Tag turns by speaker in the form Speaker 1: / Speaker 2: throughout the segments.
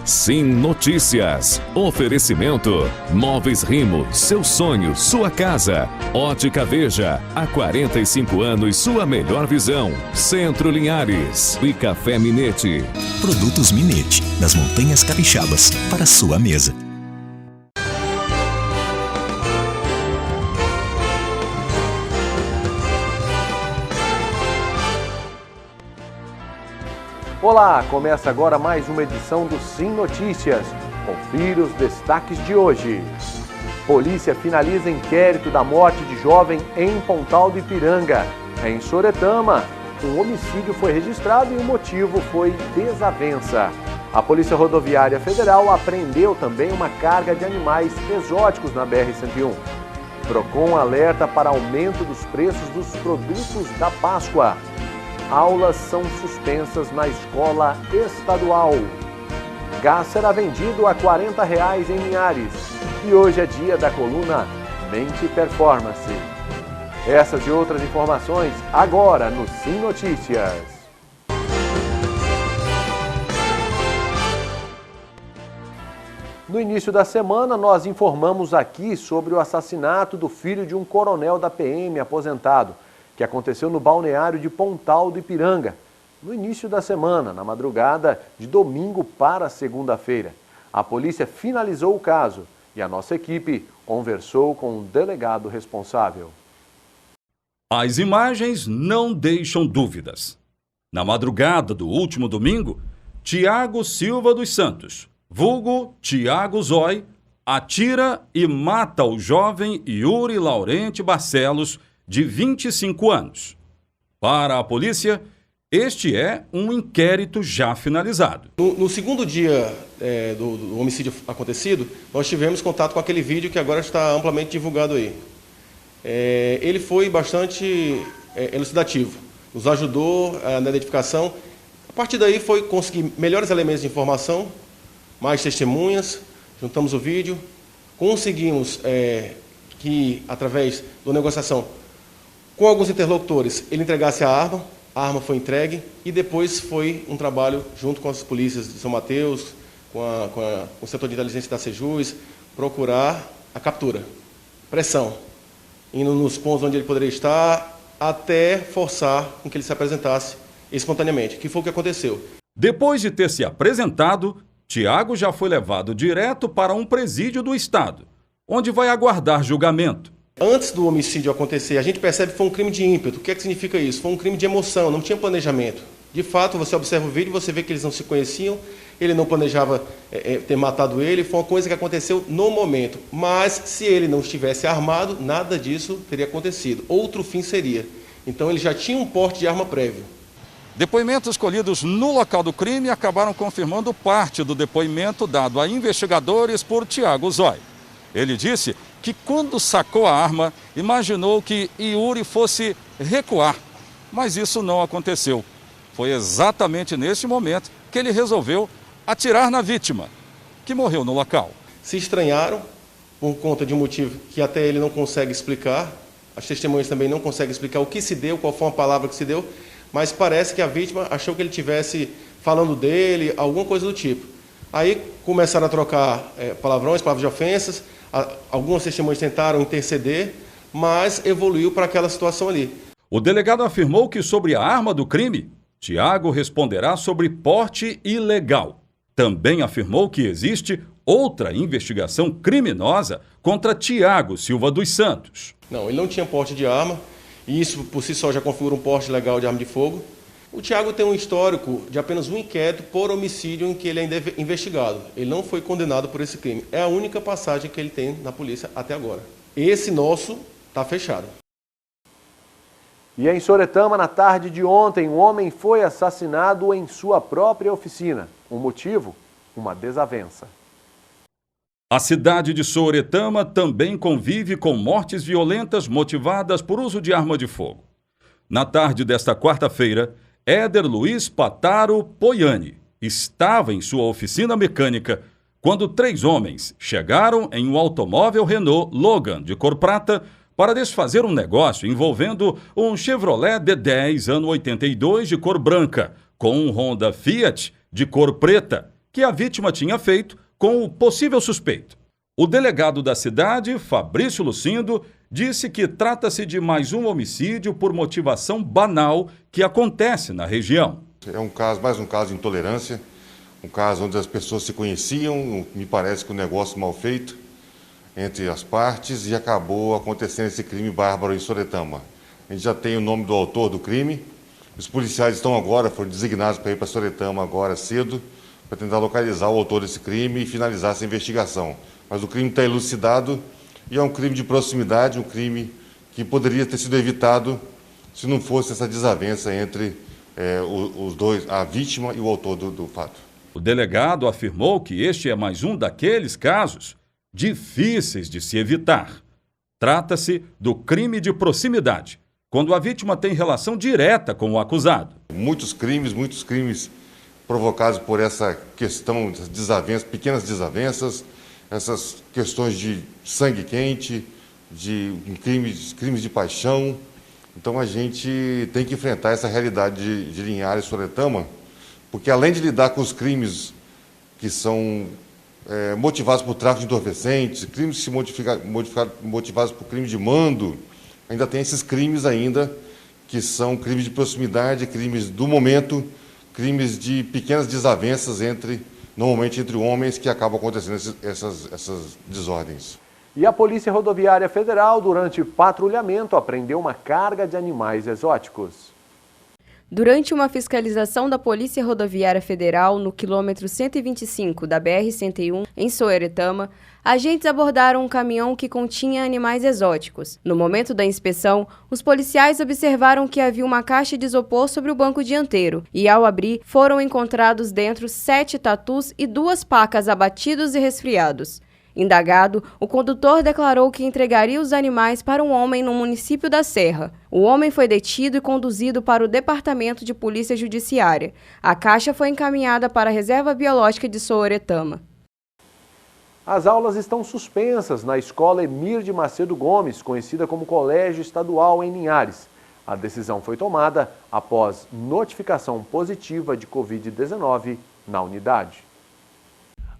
Speaker 1: Sim Notícias. Oferecimento. Móveis Rimo. Seu sonho, sua casa. Ótica Veja. Há 45 anos, sua melhor visão. Centro Linhares. E Café Minete.
Speaker 2: Produtos Minete, das Montanhas Capixabas, para sua mesa.
Speaker 3: Olá, começa agora mais uma edição do Sim Notícias. Confira os destaques de hoje. Polícia finaliza inquérito da morte de jovem em Pontal do Ipiranga. Em Soretama, um homicídio foi registrado e o motivo foi desavença. A Polícia Rodoviária Federal apreendeu também uma carga de animais exóticos na BR-101. Procon alerta para aumento dos preços dos produtos da Páscoa. Aulas são suspensas na escola estadual. Gás será vendido a R$ 40 em Linhares. E hoje é dia da coluna Mente Performance. Essas e outras informações agora no Sim Notícias. No início da semana, nós informamos aqui sobre o assassinato do filho de um coronel da PM aposentado, que aconteceu no balneário de Pontal do Ipiranga, no início da semana, na madrugada de domingo para segunda-feira. A polícia finalizou o caso e a nossa equipe conversou com o delegado responsável.
Speaker 4: As imagens não deixam dúvidas. Na madrugada do último domingo, Tiago Silva dos Santos, vulgo Tiago Zói, atira e mata o jovem Yuri Laurente Barcelos, de 25 anos. Para a polícia, este é um inquérito já finalizado.
Speaker 5: No segundo dia do homicídio acontecido, nós tivemos contato com aquele vídeo que agora está amplamente divulgado aí. Ele foi bastante elucidativo, nos ajudou na identificação. A partir daí foi conseguir melhores elementos de informação, mais testemunhas, juntamos o vídeo, conseguimos que, através da negociação, com alguns interlocutores, ele entregasse a arma foi entregue e depois foi um trabalho junto com as polícias de São Mateus, com o setor de inteligência da Sejus, procurar a captura, pressão, indo nos pontos onde ele poderia estar, até forçar com que ele se apresentasse espontaneamente, que foi o que aconteceu.
Speaker 4: Depois de ter se apresentado, Tiago já foi levado direto para um presídio do Estado, onde vai aguardar julgamento.
Speaker 5: Antes do homicídio acontecer, a gente percebe que foi um crime de ímpeto. O que é que significa isso? Foi um crime de emoção, não tinha planejamento. De fato, você observa o vídeo, você vê que eles não se conheciam, ele não planejava ter matado ele, foi uma coisa que aconteceu no momento. Mas, se ele não estivesse armado, nada disso teria acontecido. Outro fim seria. Então, ele já tinha um porte de arma prévio.
Speaker 4: Depoimentos colhidos no local do crime acabaram confirmando parte do depoimento dado a investigadores por Tiago Zói. Ele disse que quando sacou a arma, imaginou que Yuri fosse recuar, mas isso não aconteceu. Foi exatamente neste momento que ele resolveu atirar na vítima, que morreu no local.
Speaker 5: Se estranharam por conta de um motivo que até ele não consegue explicar, as testemunhas também não conseguem explicar o que se deu, qual foi a palavra que se deu, mas parece que a vítima achou que ele estivesse falando dele, alguma coisa do tipo. Aí começaram a trocar palavras de ofensas. Algumas testemunhas tentaram interceder, mas evoluiu para aquela situação ali.
Speaker 4: O delegado afirmou que sobre a arma do crime, Tiago responderá sobre porte ilegal. Também afirmou que existe outra investigação criminosa contra Tiago Silva dos Santos.
Speaker 5: Não, ele não tinha porte de arma, e isso por si só já configura um porte legal de arma de fogo. O Tiago tem um histórico de apenas um inquérito por homicídio em que ele ainda é investigado. Ele não foi condenado por esse crime. É a única passagem que ele tem na polícia até agora. Esse nosso está fechado.
Speaker 3: E em Soretama, na tarde de ontem, um homem foi assassinado em sua própria oficina. O motivo? Uma desavença.
Speaker 4: A cidade de Soretama também convive com mortes violentas motivadas por uso de arma de fogo. Na tarde desta quarta-feira, Éder Luiz Pataro Poiani estava em sua oficina mecânica quando 3 homens chegaram em um automóvel Renault Logan de cor prata para desfazer um negócio envolvendo um Chevrolet D10 ano 82 de cor branca com um Honda Fiat de cor preta que a vítima tinha feito com o possível suspeito. O delegado da cidade, Fabrício Lucindo, disse que trata-se de mais um homicídio por motivação banal que acontece na região.
Speaker 6: É mais um caso de intolerância, um caso onde as pessoas se conheciam, me parece que um negócio mal feito entre as partes e acabou acontecendo esse crime bárbaro em Soretama. A gente já tem o nome do autor do crime, os policiais foram designados para ir para Soretama agora cedo, para tentar localizar o autor desse crime e finalizar essa investigação. Mas o crime está elucidado e é um crime de proximidade, um crime que poderia ter sido evitado se não fosse essa desavença entre os dois, a vítima e o autor do fato.
Speaker 4: O delegado afirmou que este é mais um daqueles casos difíceis de se evitar. Trata-se do crime de proximidade, quando a vítima tem relação direta com o acusado.
Speaker 6: Muitos crimes provocados por essa questão das desavenças, pequenas desavenças, essas questões de sangue quente, de crimes de paixão. Então a gente tem que enfrentar essa realidade de Linhares e Soretama, porque além de lidar com os crimes que são motivados por tráfico de entorpecentes, crimes que se motivados por crime de mando, ainda tem esses crimes ainda que são crimes de proximidade, crimes do momento, crimes de pequenas desavenças normalmente entre homens, que acabam acontecendo essas desordens.
Speaker 3: E a Polícia Rodoviária Federal, durante patrulhamento, apreendeu uma carga de animais exóticos.
Speaker 7: Durante uma fiscalização da Polícia Rodoviária Federal no quilômetro 125 da BR-101, em Soretama, agentes abordaram um caminhão que continha animais exóticos. No momento da inspeção, os policiais observaram que havia uma caixa de isopor sobre o banco dianteiro e, ao abrir, foram encontrados dentro 7 tatus e 2 pacas abatidos e resfriados. Indagado, o condutor declarou que entregaria os animais para um homem no município da Serra. O homem foi detido e conduzido para o Departamento de Polícia Judiciária. A caixa foi encaminhada para a Reserva Biológica de Soretama.
Speaker 3: As aulas estão suspensas na Escola Emir de Macedo Gomes, conhecida como Colégio Estadual em Linhares. A decisão foi tomada após notificação positiva de Covid-19 na unidade.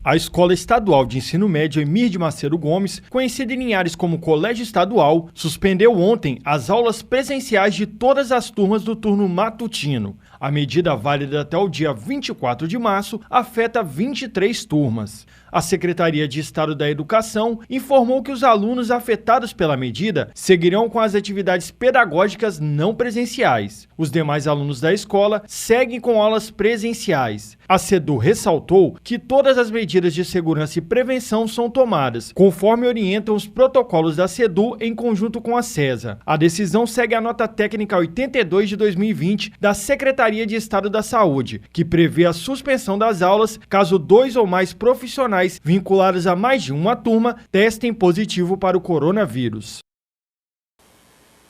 Speaker 8: A Escola Estadual de Ensino Médio Emir de Macedo Gomes, conhecida em Linhares como Colégio Estadual, suspendeu ontem as aulas presenciais de todas as turmas do turno matutino. A medida, válida até o dia 24 de março, afeta 23 turmas. A Secretaria de Estado da Educação informou que os alunos afetados pela medida seguirão com as atividades pedagógicas não presenciais. Os demais alunos da escola seguem com aulas presenciais. A SEDU ressaltou que todas as medidas de segurança e prevenção são tomadas, conforme orientam os protocolos da SEDU em conjunto com a CESA. A decisão segue a nota técnica 82 de 2020 da Secretaria de Estado da Saúde, que prevê a suspensão das aulas caso 2 ou mais profissionais vinculados a mais de uma turma testem positivo para o coronavírus.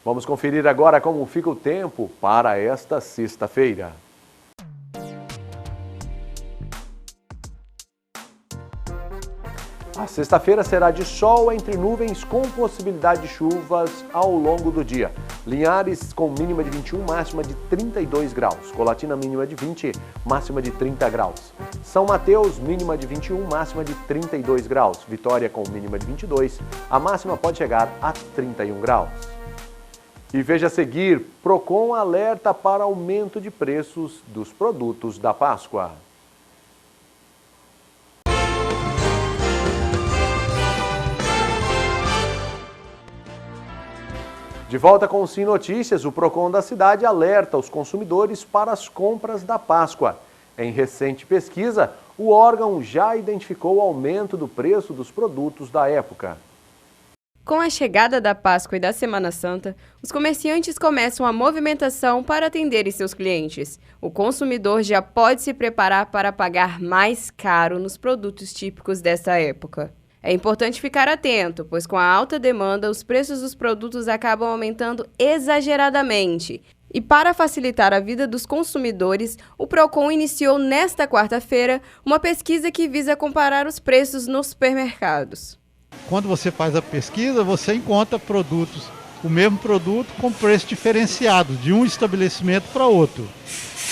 Speaker 3: Vamos conferir agora como fica o tempo para esta sexta-feira. A sexta-feira será de sol entre nuvens com possibilidade de chuvas ao longo do dia. Linhares com mínima de 21, máxima de 32 graus. Colatina mínima de 20, máxima de 30 graus. São Mateus mínima de 21, máxima de 32 graus. Vitória com mínima de 22, a máxima pode chegar a 31 graus. E veja a seguir, Procon alerta para aumento de preços dos produtos da Páscoa. De volta com o Sim Notícias, o Procon da cidade alerta os consumidores para as compras da Páscoa. Em recente pesquisa, o órgão já identificou o aumento do preço dos produtos da época.
Speaker 7: Com a chegada da Páscoa e da Semana Santa, os comerciantes começam a movimentação para atenderem seus clientes. O consumidor já pode se preparar para pagar mais caro nos produtos típicos dessa época. É importante ficar atento, pois com a alta demanda, os preços dos produtos acabam aumentando exageradamente. E para facilitar a vida dos consumidores, o Procon iniciou nesta quarta-feira uma pesquisa que visa comparar os preços nos supermercados.
Speaker 9: Quando você faz a pesquisa, você encontra produtos, o mesmo produto com preço diferenciado de um estabelecimento para outro.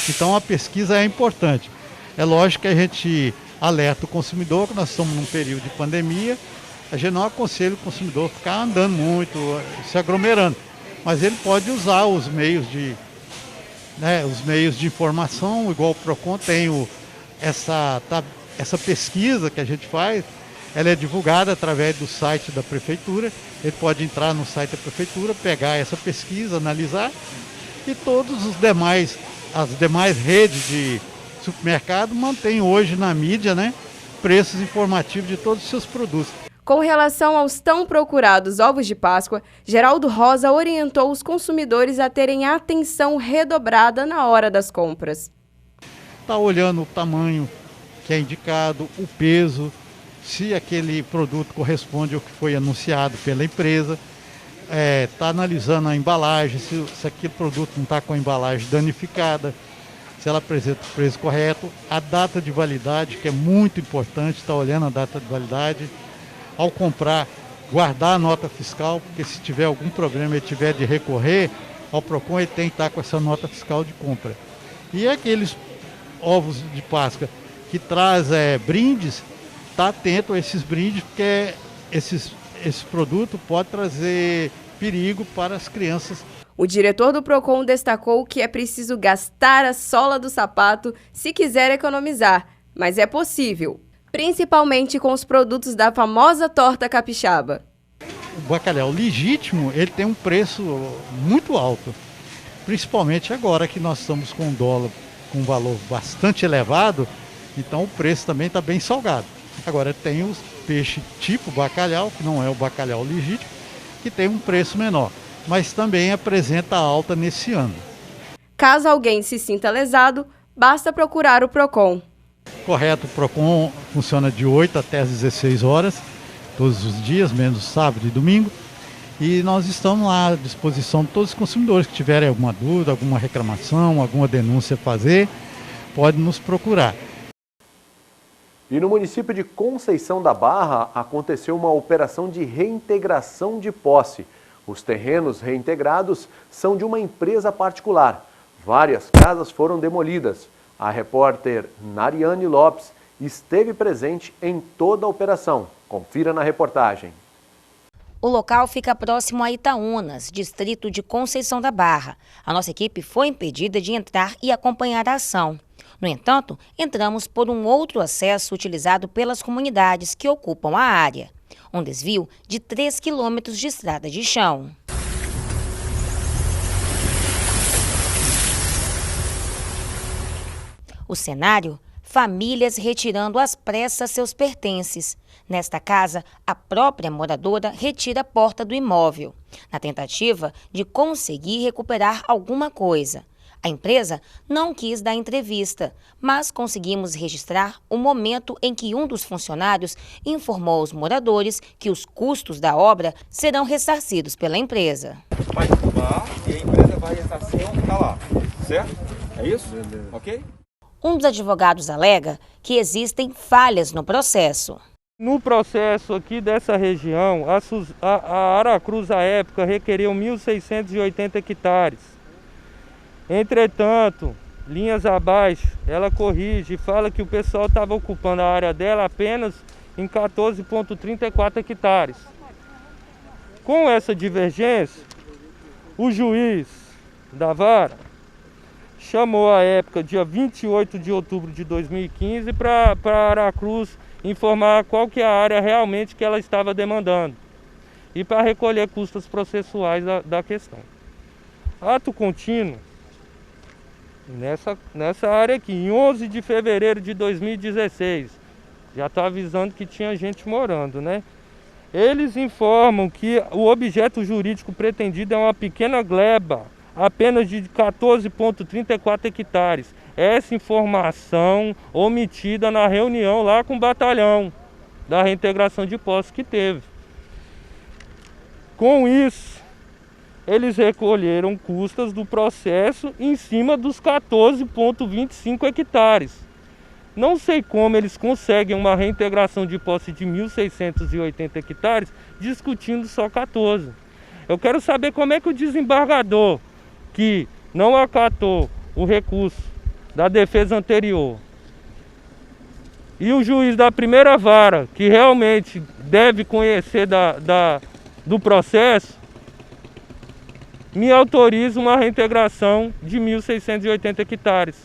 Speaker 9: Então a pesquisa é importante. É lógico que a gente alerta o consumidor que nós estamos num período de pandemia. A gente não aconselha o consumidor a ficar andando muito, se aglomerando, mas ele pode usar os meios de informação, igual o PROCON tem essa pesquisa que a gente faz, ela é divulgada através do site da prefeitura. Ele pode entrar no site da prefeitura, pegar essa pesquisa, analisar, e as demais redes de supermercado mantêm hoje na mídia, preços informativos de todos os seus produtos.
Speaker 7: Com relação aos tão procurados ovos de Páscoa, Geraldo Rosa orientou os consumidores a terem atenção redobrada na hora das compras.
Speaker 9: Está olhando o tamanho que é indicado, o peso, se aquele produto corresponde ao que foi anunciado pela empresa, está analisando a embalagem, se aquele produto não está com a embalagem danificada, se ela apresenta o preço correto, a data de validade, que é muito importante, está olhando a data de validade. Ao comprar, guardar a nota fiscal, porque se tiver algum problema e tiver de recorrer ao PROCON, ele tem que estar com essa nota fiscal de compra. E aqueles ovos de Páscoa que traz brindes, está atento a esses brindes, porque esse produto pode trazer perigo para as crianças.
Speaker 7: O diretor do PROCON destacou que é preciso gastar a sola do sapato se quiser economizar, mas é possível, principalmente com os produtos da famosa torta capixaba.
Speaker 9: O bacalhau legítimo, ele tem um preço muito alto, principalmente agora que nós estamos com um dólar com um valor bastante elevado, então o preço também está bem salgado. Agora tem os peixes tipo bacalhau, que não é o bacalhau legítimo, que tem um preço menor, mas também apresenta alta nesse ano.
Speaker 7: Caso alguém se sinta lesado, basta procurar o PROCON.
Speaker 9: Correto, o PROCON funciona de 8 até as 16 horas, todos os dias, menos sábado e domingo. E nós estamos lá à disposição de todos os consumidores que tiverem alguma dúvida, alguma reclamação, alguma denúncia a fazer, pode nos procurar.
Speaker 3: E no município de Conceição da Barra aconteceu uma operação de reintegração de posse. Os terrenos reintegrados são de uma empresa particular. Várias casas foram demolidas. A repórter Nariane Lopes esteve presente em toda a operação. Confira na reportagem.
Speaker 10: O local fica próximo a Itaúnas, distrito de Conceição da Barra. A nossa equipe foi impedida de entrar e acompanhar a ação. No entanto, entramos por um outro acesso utilizado pelas comunidades que ocupam a área. Um desvio de 3 quilômetros de estrada de chão. O cenário? Famílias retirando às pressas seus pertences. Nesta casa, a própria moradora retira a porta do imóvel, na tentativa de conseguir recuperar alguma coisa. A empresa não quis dar entrevista, mas conseguimos registrar o momento em que um dos funcionários informou aos moradores que os custos da obra serão ressarcidos pela empresa.
Speaker 11: Vai derrubar e a empresa vai ressarcir o que está lá, certo? É isso? Ok?
Speaker 10: Um dos advogados alega que existem falhas no processo.
Speaker 12: No processo aqui dessa região, a Aracruz, à época, requeriu 1.680 hectares. Entretanto, linhas abaixo, ela corrige e fala que o pessoal estava ocupando a área dela apenas em 14,34 hectares. Com essa divergência, o juiz da vara chamou à época, dia 28 de outubro de 2015, para Aracruz informar qual que é a área realmente que ela estava demandando e para recolher custas processuais da questão. Ato contínuo, nessa área aqui, em 11 de fevereiro de 2016, já está avisando que tinha gente morando, né? Eles informam que o objeto jurídico pretendido é uma pequena gleba, apenas de 14,34 hectares. Essa informação omitida na reunião lá com o batalhão da reintegração de posse que teve. Com isso, eles recolheram custas do processo em cima dos 14,25 hectares. Não sei como eles conseguem uma reintegração de posse de 1.680 hectares discutindo só 14. Eu quero saber como é que o desembargador, que não acatou o recurso da defesa anterior, e o juiz da primeira vara, que realmente deve conhecer do processo, me autoriza uma reintegração de 1.680 hectares.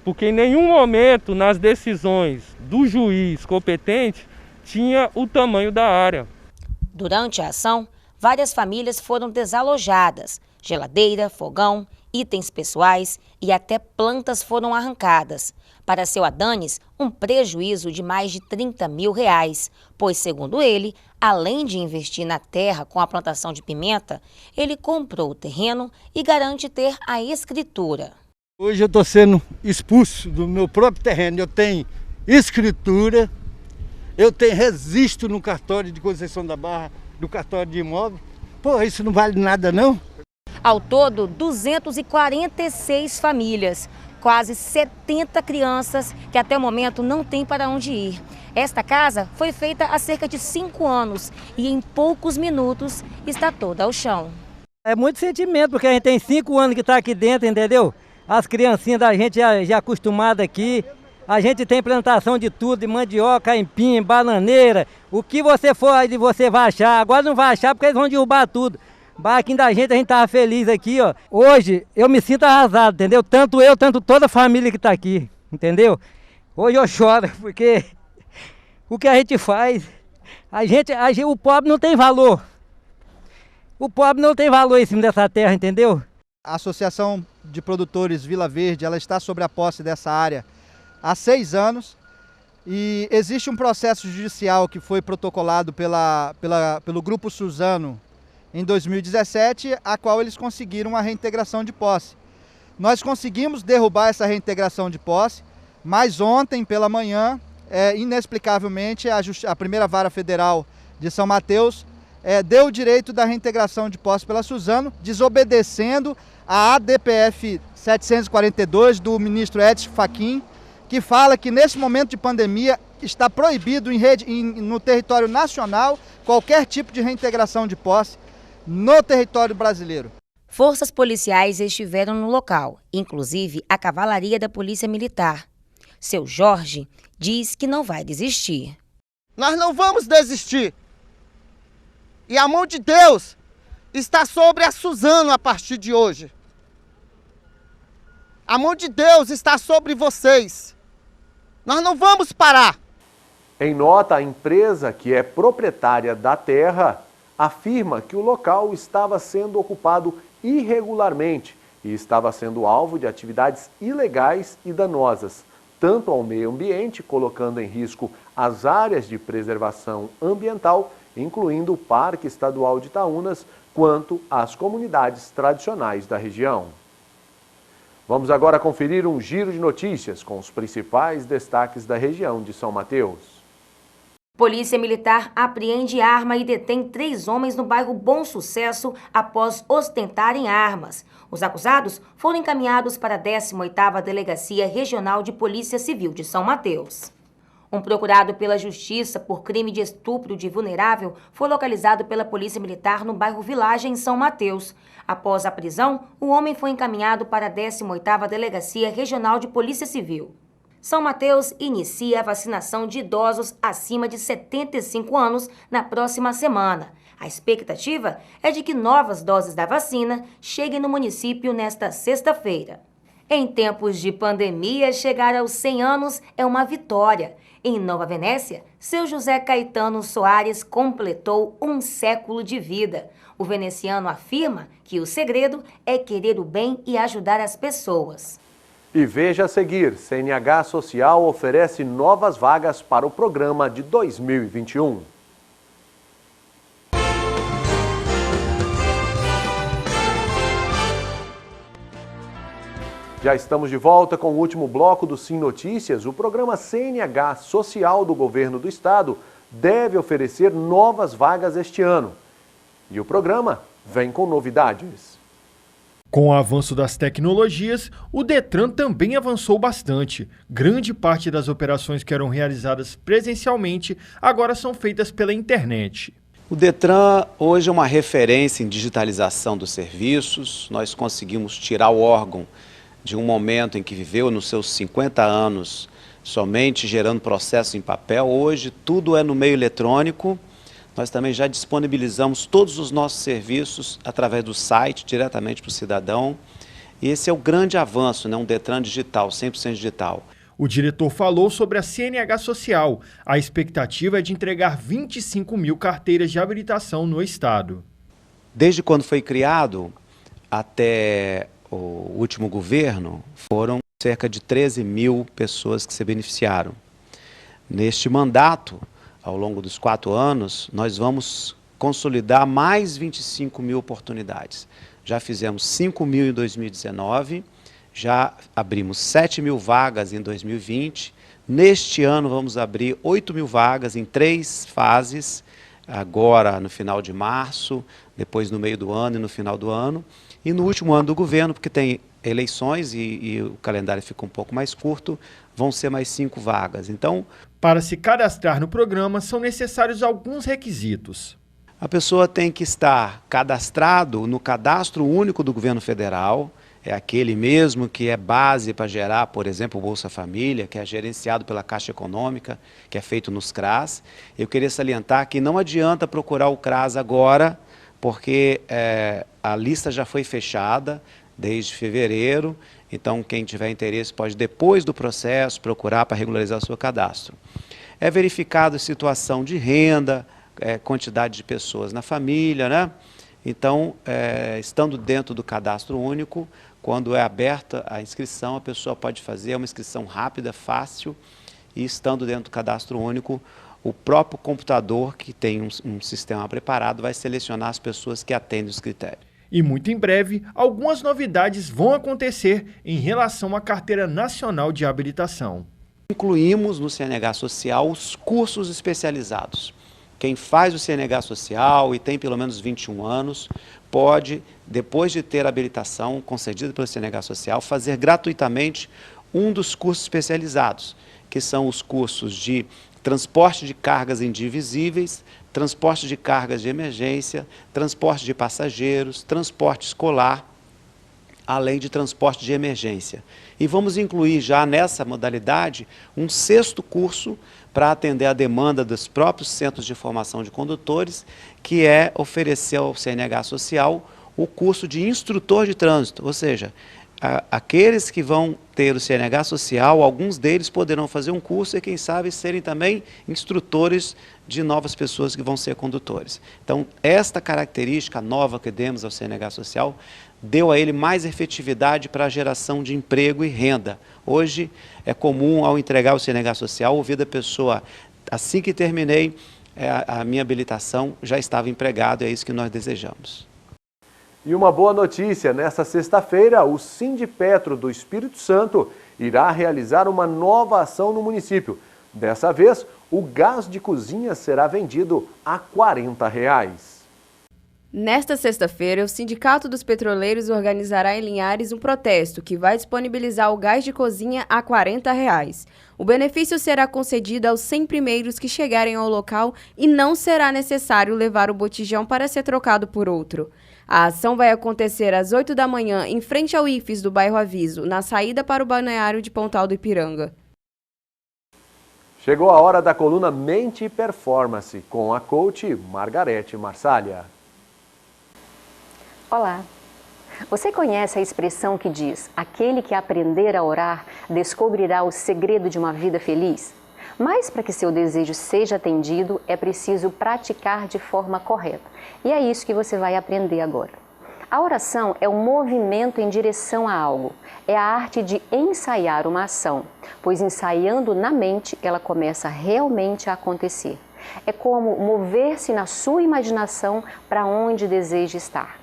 Speaker 12: Porque em nenhum momento nas decisões do juiz competente tinha o tamanho da área.
Speaker 10: Durante a ação, várias famílias foram desalojadas. Geladeira, fogão, itens pessoais e até plantas foram arrancadas. Para seu Adanes, um prejuízo de mais de R$30 mil, pois, segundo ele, além de investir na terra com a plantação de pimenta, ele comprou o terreno e garante ter a escritura.
Speaker 13: Hoje eu estou sendo expulso do meu próprio terreno. Eu tenho escritura, eu tenho registro no cartório de Conceição da Barra, no cartório de imóvel. Pô, isso não vale nada, não?
Speaker 10: Ao todo, 246 famílias, quase 70 crianças que até o momento não têm para onde ir. Esta casa foi feita há cerca de 5 anos e em poucos minutos está toda ao chão.
Speaker 14: É muito sentimento, porque a gente tem 5 anos que está aqui dentro, entendeu? As criancinhas da gente já acostumadas aqui. A gente tem plantação de tudo, de mandioca, aipim, bananeira. O que você for aí, você vai achar. Agora não vai achar porque eles vão derrubar tudo. Barraquinho da gente, a gente tava feliz aqui, ó. Hoje eu me sinto arrasado, entendeu? Tanto eu, tanto toda a família que tá aqui, entendeu? Hoje eu choro, porque o que a gente faz, o pobre não tem valor. O pobre não tem valor em cima dessa terra, entendeu?
Speaker 15: A Associação de Produtores Vila Verde, ela está sobre a posse dessa área há 6 anos e existe um processo judicial que foi protocolado pelo Grupo Suzano em 2017, a qual eles conseguiram a reintegração de posse. Nós conseguimos derrubar essa reintegração de posse, mas ontem pela manhã, inexplicavelmente, a primeira vara federal de São Mateus deu o direito da reintegração de posse pela Suzano, desobedecendo a ADPF 742 do ministro Edson Fachin, que fala que nesse momento de pandemia está proibido no território nacional qualquer tipo de reintegração de posse no território brasileiro.
Speaker 10: Forças policiais estiveram no local, inclusive a cavalaria da Polícia Militar. Seu Jorge diz que não vai desistir.
Speaker 16: Nós não vamos desistir. E a mão de Deus está sobre a Suzano a partir de hoje. A mão de Deus está sobre vocês. Nós não vamos parar.
Speaker 3: Em nota, a empresa que é proprietária da terra afirma que o local estava sendo ocupado irregularmente e estava sendo alvo de atividades ilegais e danosas, tanto ao meio ambiente, colocando em risco as áreas de preservação ambiental, incluindo o Parque Estadual de Itaúnas, quanto às comunidades tradicionais da região. Vamos agora conferir um giro de notícias com os principais destaques da região de São Mateus.
Speaker 10: Polícia Militar apreende arma e detém 3 homens no bairro Bom Sucesso após ostentarem armas. Os acusados foram encaminhados para a 18ª Delegacia Regional de Polícia Civil de São Mateus. Um procurado pela Justiça por crime de estupro de vulnerável foi localizado pela Polícia Militar no bairro Vilagem, em São Mateus. Após a prisão, o homem foi encaminhado para a 18ª Delegacia Regional de Polícia Civil. São Mateus inicia a vacinação de idosos acima de 75 anos na próxima semana. A expectativa é de que novas doses da vacina cheguem no município nesta sexta-feira. Em tempos de pandemia, chegar aos 100 anos é uma vitória. Em Nova Venécia, seu José Caetano Soares completou 1 século de vida. O veneziano afirma que o segredo é querer o bem e ajudar as pessoas.
Speaker 3: E veja a seguir, CNH Social oferece novas vagas para o programa de 2021. Já estamos de volta com o último bloco do Sim Notícias. O programa CNH Social do Governo do Estado deve oferecer novas vagas este ano. E o programa vem com novidades.
Speaker 8: Com o avanço das tecnologias, o Detran também avançou bastante. Grande parte das operações que eram realizadas presencialmente agora são feitas pela internet.
Speaker 17: O Detran hoje é uma referência em digitalização dos serviços. Nós conseguimos tirar o órgão de um momento em que viveu nos seus 50 anos somente gerando processo em papel. Hoje tudo é no meio eletrônico. Nós também já disponibilizamos todos os nossos serviços através do site, diretamente para o cidadão. E esse é o grande avanço, né? Um Detran digital, 100% digital.
Speaker 8: O diretor falou sobre a CNH Social. A expectativa é de entregar 25 mil carteiras de habilitação no estado.
Speaker 17: Desde quando foi criado até o último governo, foram cerca de 13 mil pessoas que se beneficiaram. Neste mandato, ao longo dos 4 anos, nós vamos consolidar mais 25 mil oportunidades. Já fizemos 5 mil em 2019, já abrimos 7 mil vagas em 2020. Neste ano vamos abrir 8 mil vagas em 3 fases, agora no final de março, depois no meio do ano e no final do ano. E no último ano do governo, porque tem eleições e o calendário fica um pouco mais curto, vão ser mais 5 vagas. Então,
Speaker 8: para se cadastrar no programa, são necessários alguns requisitos.
Speaker 17: A pessoa tem que estar cadastrado no Cadastro Único do Governo Federal, é aquele mesmo que é base para gerar, por exemplo, o Bolsa Família, que é gerenciado pela Caixa Econômica, que é feito nos CRAS. Eu queria salientar que não adianta procurar o CRAS agora, porque a lista já foi fechada desde fevereiro, então quem tiver interesse pode, depois do processo, procurar para regularizar o seu cadastro. É verificado a situação de renda, quantidade de pessoas na família, né? Então, estando dentro do cadastro único, quando é aberta a inscrição, a pessoa pode fazer uma inscrição rápida, fácil, e estando dentro do cadastro único, o próprio computador, que tem um sistema preparado, vai selecionar as pessoas que atendem os critérios.
Speaker 8: E muito em breve, algumas novidades vão acontecer em relação à Carteira Nacional de Habilitação.
Speaker 17: Incluímos no CNH Social os cursos especializados. Quem faz o CNH Social e tem pelo menos 21 anos, pode, depois de ter a habilitação concedida pelo CNH Social, fazer gratuitamente um dos cursos especializados, que são os cursos de transporte de cargas indivisíveis, transporte de cargas de emergência, transporte de passageiros, transporte escolar, além de transporte de emergência. E vamos incluir já nessa modalidade um 6º curso para atender a demanda dos próprios centros de formação de condutores, que é oferecer ao CNH Social o curso de instrutor de trânsito, ou seja, aqueles que vão ter o CNH Social, alguns deles poderão fazer um curso e, quem sabe, serem também instrutores de novas pessoas que vão ser condutores. Então, esta característica nova que demos ao CNH Social deu a ele mais efetividade para a geração de emprego e renda. Hoje, é comum, ao entregar o CNH Social, ouvir da pessoa, assim que terminei a minha habilitação, já estava empregado, é isso que nós desejamos.
Speaker 3: E uma boa notícia, nesta sexta-feira, o Sindipetro do Espírito Santo irá realizar uma nova ação no município. Dessa vez, o gás de cozinha será vendido a R$ 40.
Speaker 7: Nesta sexta-feira, o Sindicato dos Petroleiros organizará em Linhares um protesto que vai disponibilizar o gás de cozinha a R$ 40. O benefício será concedido aos 100 primeiros que chegarem ao local e não será necessário levar o botijão para ser trocado por outro. A ação vai acontecer às 8 da manhã em frente ao IFES do bairro Aviso, na saída para o balneário de Pontal do Ipiranga.
Speaker 3: Chegou a hora da coluna Mente e Performance, com a coach Margarete Marsalha.
Speaker 18: Olá! Você conhece a expressão que diz: aquele que aprender a orar descobrirá o segredo de uma vida feliz? Mas para que seu desejo seja atendido, é preciso praticar de forma correta. E é isso que você vai aprender agora. A oração é um movimento em direção a algo. É a arte de ensaiar uma ação, pois ensaiando na mente, ela começa realmente a acontecer. É como mover-se na sua imaginação para onde deseja estar.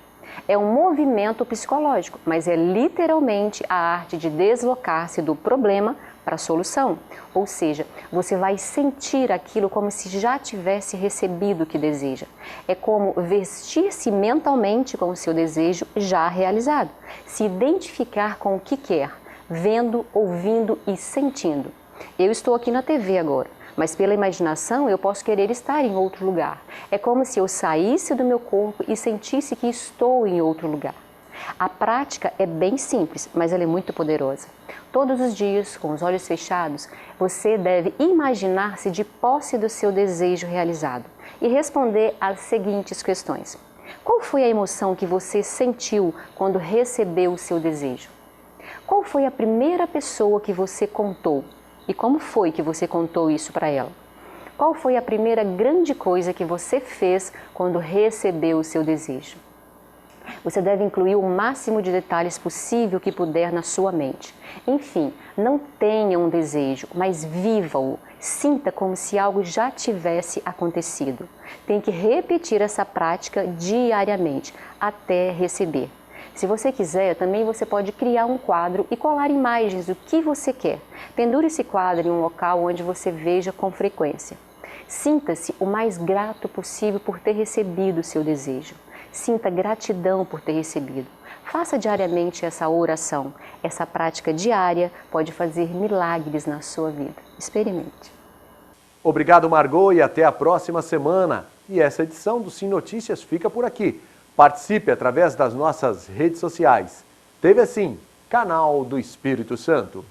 Speaker 18: É um movimento psicológico, mas é literalmente a arte de deslocar-se do problema para a solução. Ou seja, você vai sentir aquilo como se já tivesse recebido o que deseja. É como vestir-se mentalmente com o seu desejo já realizado. Se identificar com o que quer, vendo, ouvindo e sentindo. Eu estou aqui na TV agora, mas pela imaginação eu posso querer estar em outro lugar. É como se eu saísse do meu corpo e sentisse que estou em outro lugar. A prática é bem simples, mas ela é muito poderosa. Todos os dias, com os olhos fechados, você deve imaginar-se de posse do seu desejo realizado e responder às seguintes questões. Qual foi a emoção que você sentiu quando recebeu o seu desejo? Qual foi a primeira pessoa que você contou? E como foi que você contou isso para ela? Qual foi a primeira grande coisa que você fez quando recebeu o seu desejo? Você deve incluir o máximo de detalhes possível que puder na sua mente. Enfim, não tenha um desejo, mas viva-o. Sinta como se algo já tivesse acontecido. Tem que repetir essa prática diariamente, até receber. Se você quiser, também você pode criar um quadro e colar imagens do que você quer. Pendure esse quadro em um local onde você veja com frequência. Sinta-se o mais grato possível por ter recebido o seu desejo. Sinta gratidão por ter recebido. Faça diariamente essa oração. Essa prática diária pode fazer milagres na sua vida. Experimente.
Speaker 3: Obrigado, Margot, e até a próxima semana. E essa edição do Sim Notícias fica por aqui. Participe através das nossas redes sociais. TV Sim, canal do Espírito Santo.